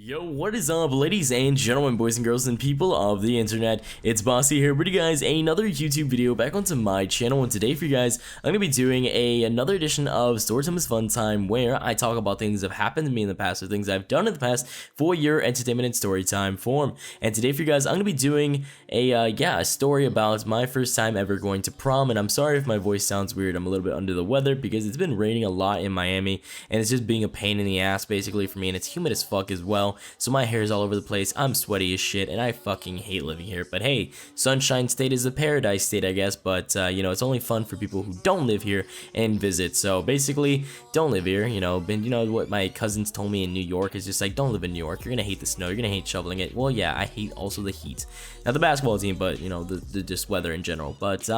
Yo, what is up, ladies and gentlemen, boys and girls, and people of the internet? It's Bossy here, bringing you guys another YouTube video back onto my channel. And today for you guys, I'm gonna be doing another edition of Storytime is Fun Time, where I talk about things that have happened to me in the past or things I've done in the past for your entertainment and storytime form. And today for you guys, I'm gonna be doing a story about my first time ever going to prom. And I'm sorry if my voice sounds weird. I'm a little bit under the weather because it's been raining a lot in Miami, and it's just being a pain in the ass basically for me, and it's humid as fuck as well. So my hair is all over the place, I'm sweaty as shit, and I fucking hate living here. But hey, Sunshine State is a paradise state, I guess, but you know, it's only fun for people who don't live here and visit. So basically, don't live here, you know. You know what my cousins told me in New York is just like, don't live in New York, you're gonna hate the snow, you're gonna hate shoveling it. Well, yeah, I hate also the heat. Not the basketball team, but you know, the just weather in general. But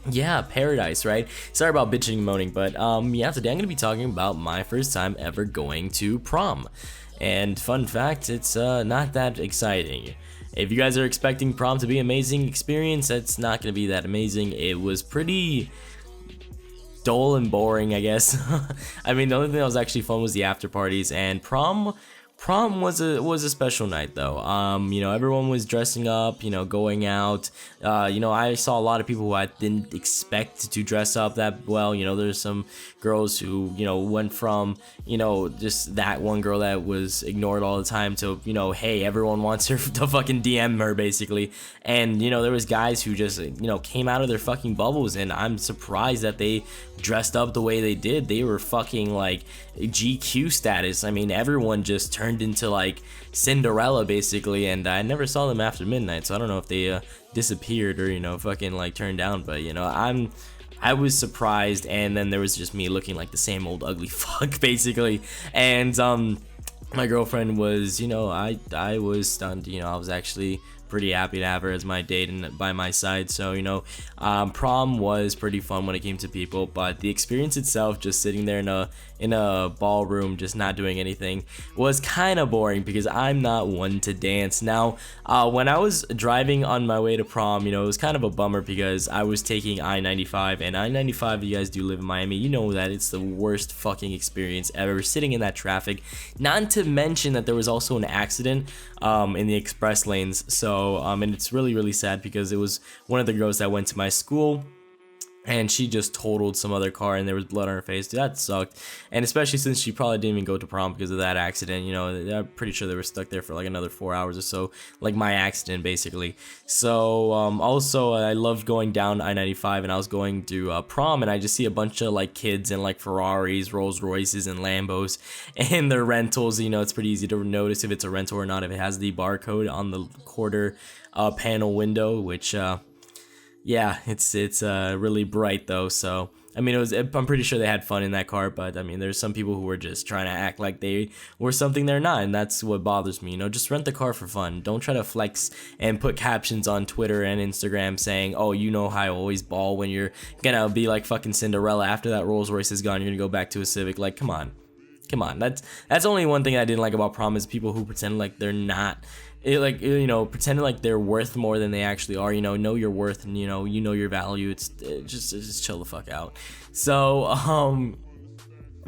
yeah, paradise, right? Sorry about bitching and moaning, but yeah, today I'm gonna be talking about my first time ever going to prom. And fun fact, it's not that exciting. If you guys are expecting prom to be an amazing experience, it's not gonna be that amazing. It was pretty dull and boring, I guess. I mean, the only thing that was actually fun was the after parties, and prom was a special night though. You know, everyone was dressing up, you know, going out. You know, I saw a lot of people who I didn't expect to dress up that well. You know, there's some girls who, you know, went from, you know, just that one girl that was ignored all the time to, you know, hey, everyone wants her to fucking DM her basically. And you know, there was guys who just, you know, came out of their fucking bubbles, and I'm surprised that they dressed up the way they did. They were fucking like GQ status. I mean, everyone just turned into like Cinderella basically, and I never saw them after midnight, so I don't know if they disappeared or, you know, fucking like turned down. But you know, I was surprised, and then there was just me looking like the same old ugly fuck basically. And my girlfriend was, you know, I was stunned. You know, I was actually pretty happy to have her as my date and by my side. So you know, prom was pretty fun when it came to people, but the experience itself, just sitting there in a ballroom just not doing anything, was kind of boring because I'm not one to dance. Now when I was driving on my way to prom, you know, it was kind of a bummer because I was taking I-95, and I-95, if you guys do live in Miami, you know that it's the worst fucking experience ever, sitting in that traffic. Not to mention that there was also an accident in the express lanes. So and it's really sad because it was one of the girls that went to my school, and she just totaled some other car, and there was blood on her face. Dude, that sucked. And especially since she probably didn't even go to prom because of that accident. You know, I'm pretty sure they were stuck there for like another 4 hours or so, like my accident basically. So also I loved going down I-95, and I was going to prom, and I just see a bunch of like kids in like Ferraris, Rolls Royces, and Lambos and their rentals. You know, it's pretty easy to notice if it's a rental or not if it has the barcode on the quarter panel window, which yeah, it's really bright though. So I mean, I'm pretty sure they had fun in that car, but I mean, there's some people who were just trying to act like they were something they're not, and that's what bothers me. You know, just rent the car for fun. Don't try to flex and put captions on Twitter and Instagram saying, oh, you know how I always ball, when you're gonna be like fucking Cinderella after that Rolls Royce is gone. You're gonna go back to a Civic. Like, come on. That's only one thing I didn't like about prom, is people who pretend like they're not, like, you know, pretending like they're worth more than they actually are. You know your worth, and you know your value. It's just chill the fuck out. So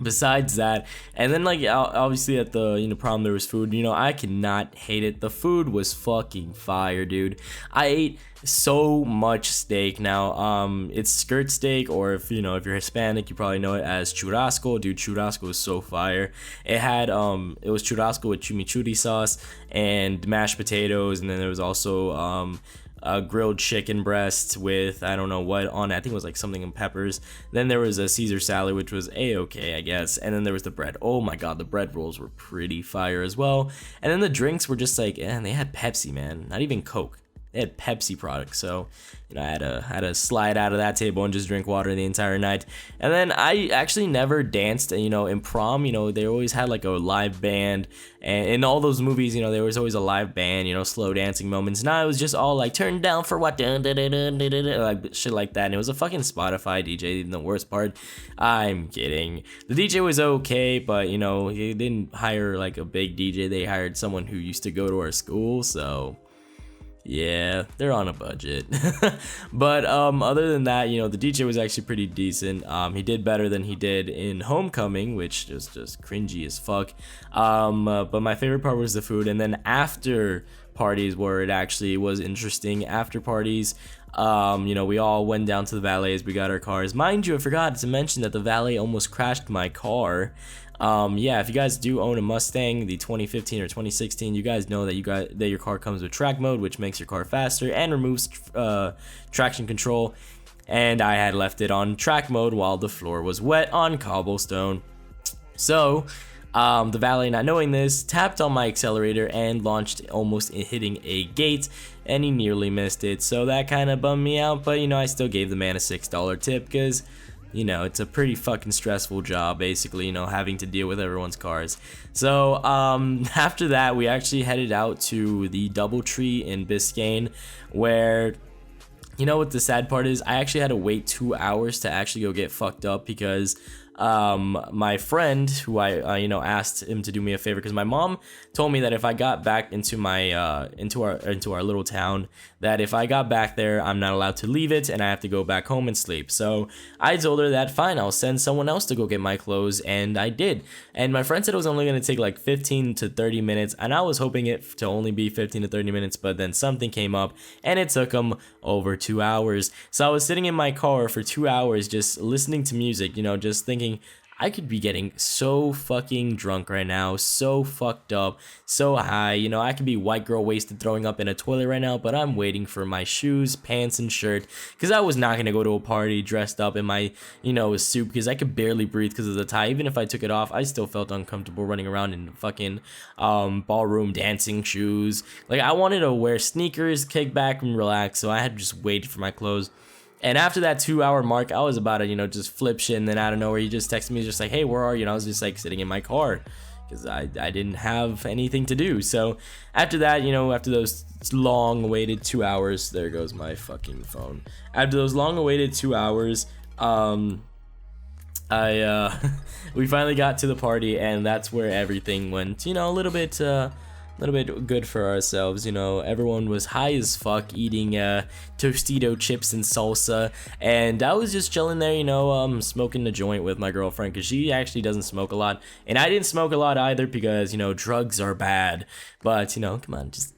besides that, and then like obviously at the, you know, prom there was food. You know, I cannot hate it. The food was fucking fire, dude. I ate so much steak. Now it's skirt steak, or if you know, if you're Hispanic, you probably know it as churrasco. Dude, churrasco was so fire. It had it was churrasco with chimichurri sauce and mashed potatoes, and then there was also a grilled chicken breast with I don't know what on it. I think it was like something in peppers. Then there was a Caesar salad, which was a-okay, I guess. And then there was the bread. Oh my god, the bread rolls were pretty fire as well. And then the drinks were just like, and they had Pepsi, man, not even Coke. They had Pepsi products. So you know, I had to slide out of that table and just drink water the entire night. And then I actually never danced, you know, in prom. You know, they always had like a live band, and in all those movies, you know, there was always a live band, you know, slow dancing moments. Now it was just all like turned down for what, like shit like that. And it was a fucking Spotify DJ. And the worst part, I'm kidding, the DJ was okay, but you know, he didn't hire like a big DJ. They hired someone who used to go to our school. So Yeah, they're on a budget. But other than that, you know, the DJ was actually pretty decent. He did better than he did in Homecoming, which is just cringy as fuck. But my favorite part was the food, and then after parties where it actually was interesting. After parties, you know, we all went down to the valets, we got our cars. Mind you, I forgot to mention that the valet almost crashed my car. Yeah, if you guys do own a Mustang, the 2015 or 2016, you guys know that your car comes with track mode, which makes your car faster and removes traction control. And I had left it on track mode while the floor was wet on cobblestone. So the valet, not knowing this, tapped on my accelerator and launched, almost hitting a gate, and he nearly missed it. So that kind of bummed me out, but you know, I still gave the man a $6 tip because, you know, it's a pretty fucking stressful job, basically, you know, having to deal with everyone's cars. So after that, we actually headed out to the DoubleTree in Biscayne, where, you know what the sad part is, I actually had to wait 2 hours to actually go get fucked up because my friend, who I you know, asked him to do me a favor, because my mom told me that if I got back into my into our little town, that if I got back there, I'm not allowed to leave it and I have to go back home and sleep. So I told her that fine, I'll send someone else to go get my clothes, and I did. And my friend said it was only going to take like 15 to 30 minutes, and I was hoping it to only be 15 to 30 minutes, but then something came up and it took him over 2 hours. So I was sitting in my car for 2 hours just listening to music, you know, just thinking I could be getting so fucking drunk right now, so fucked up, so high, you know, I could be white girl wasted throwing up in a toilet right now, but I'm waiting for my shoes, pants, and shirt, because I was not going to go to a party dressed up in my, you know, suit, because I could barely breathe because of the tie. Even if I took it off, I still felt uncomfortable running around in fucking ballroom dancing shoes. Like, I wanted to wear sneakers, kick back, and relax, so I had to just wait for my clothes. And after that 2 hour mark, I was about to, you know, just flip shit, and then out of nowhere, he just texted me just like, hey, where are you? And I was just like sitting in my car because I didn't have anything to do. So after that, you know, after those long awaited 2 hours, there goes my fucking phone. After those long awaited 2 hours, we finally got to the party, and that's where everything went, you know, a little bit good for ourselves. You know, everyone was high as fuck, eating Tostito chips and salsa, and I was just chilling there, you know, smoking a joint with my girlfriend, because she actually doesn't smoke a lot, and I didn't smoke a lot either, because, you know, drugs are bad. But, you know, come on, just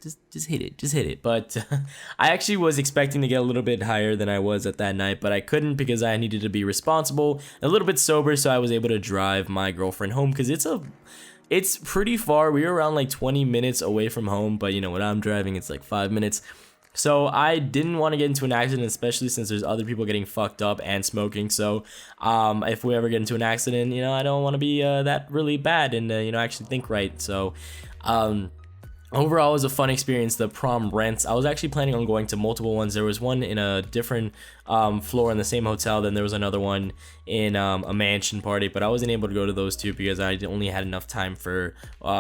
hit it. But I actually was expecting to get a little bit higher than I was at that night, but I couldn't, because I needed to be responsible, a little bit sober, so I was able to drive my girlfriend home, because it's pretty far. We were around like 20 minutes away from home, but you know, when I'm driving, it's like 5 minutes. So I didn't want to get into an accident, especially since there's other people getting fucked up and smoking. So if we ever get into an accident, you know, I don't want to be that really bad and, you know, actually think right. So overall, it was a fun experience. The prom rents, I was actually planning on going to multiple ones. There was one in a different floor in the same hotel, then there was another one in a mansion party, but I wasn't able to go to those two because I only had enough time for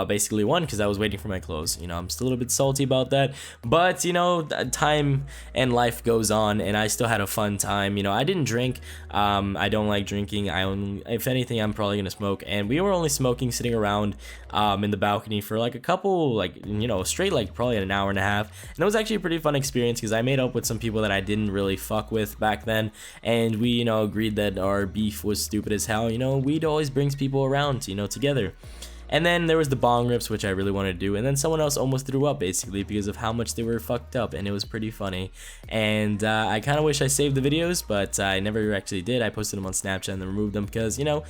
basically one, because I was waiting for my clothes. You know, I'm still a little bit salty about that, but you know, time and life goes on, and I still had a fun time. You know, I didn't drink. I don't like drinking. If anything, I'm probably gonna smoke, and we were only smoking sitting around in the balcony for like a couple, like, you know, straight, like probably an hour and a half, and it was actually a pretty fun experience because I made up with some people that I didn't really fuck with back then, and we, you know, agreed that our beef was stupid as hell. You know, weed always brings people around, you know, together. And then there was the bong rips, which I really wanted to do, and then someone else almost threw up basically because of how much they were fucked up, and it was pretty funny. And I kind of wish I saved the videos, but I never actually did. I posted them on Snapchat and then removed them because, you know,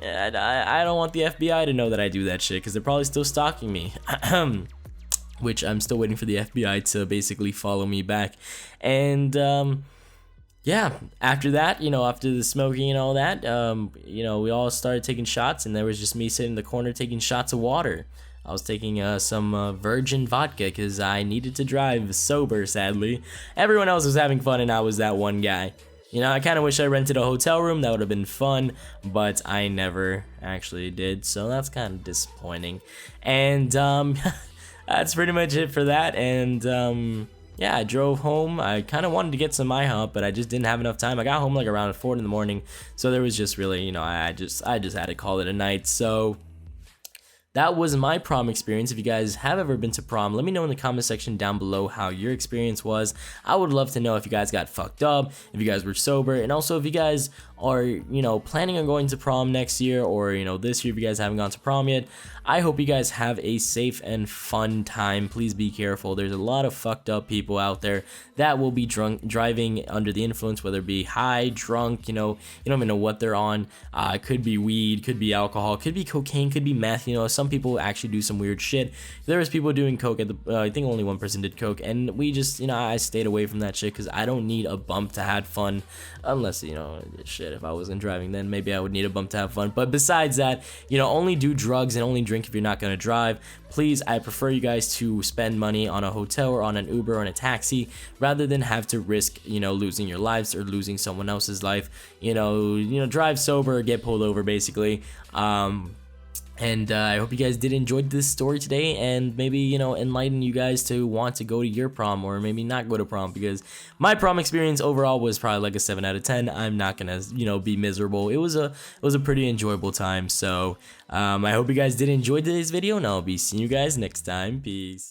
I don't want the FBI to know that I do that shit, because they're probably still stalking me. Which I'm still waiting for the FBI to basically follow me back. And yeah, after that, you know, after the smoking and all that, you know, we all started taking shots, and there was just me sitting in the corner taking shots of water. I was taking some virgin vodka because I needed to drive sober, sadly. Everyone else was having fun, and I was that one guy. You know, I kind of wish I rented a hotel room. That would have been fun, but I never actually did, so that's kind of disappointing. And that's pretty much it for that. And yeah, I drove home. I kind of wanted to get some IHOP, but I just didn't have enough time. I got home like around 4 in the morning, so there was just really, you know, I just had to call it a night. So that was my prom experience. If you guys have ever been to prom, let me know in the comment section down below how your experience was. I would love to know if you guys got fucked up, if you guys were sober, and also if you guys are, planning on going to prom next year, or, this year if you guys haven't gone to prom yet. I hope you guys have a safe and fun time. Please be careful. There's a lot of fucked up people out there that will be driving under the influence, whether it be high, drunk, you don't even know what they're on. Could be weed, could be alcohol, could be cocaine, could be meth. Some people actually do some weird shit. There was people doing coke at the, I think only one person did coke, and we just, I stayed away from that shit because I don't need a bump to have fun, unless, shit, if I wasn't driving, then maybe I would need a bump to have fun. But besides that, only do drugs and only drink if you're not going to drive. Please, I prefer you guys to spend money on a hotel or on an Uber or on a taxi rather than have to risk, losing your lives or losing someone else's life. Drive sober or get pulled over, basically. And I hope you guys did enjoy this story today, and maybe, enlighten you guys to want to go to your prom, or maybe not go to prom, because my prom experience overall was probably like a 7 out of 10. I'm not gonna, be miserable. It was a pretty enjoyable time. So I hope you guys did enjoy today's video, and I'll be seeing you guys next time. Peace.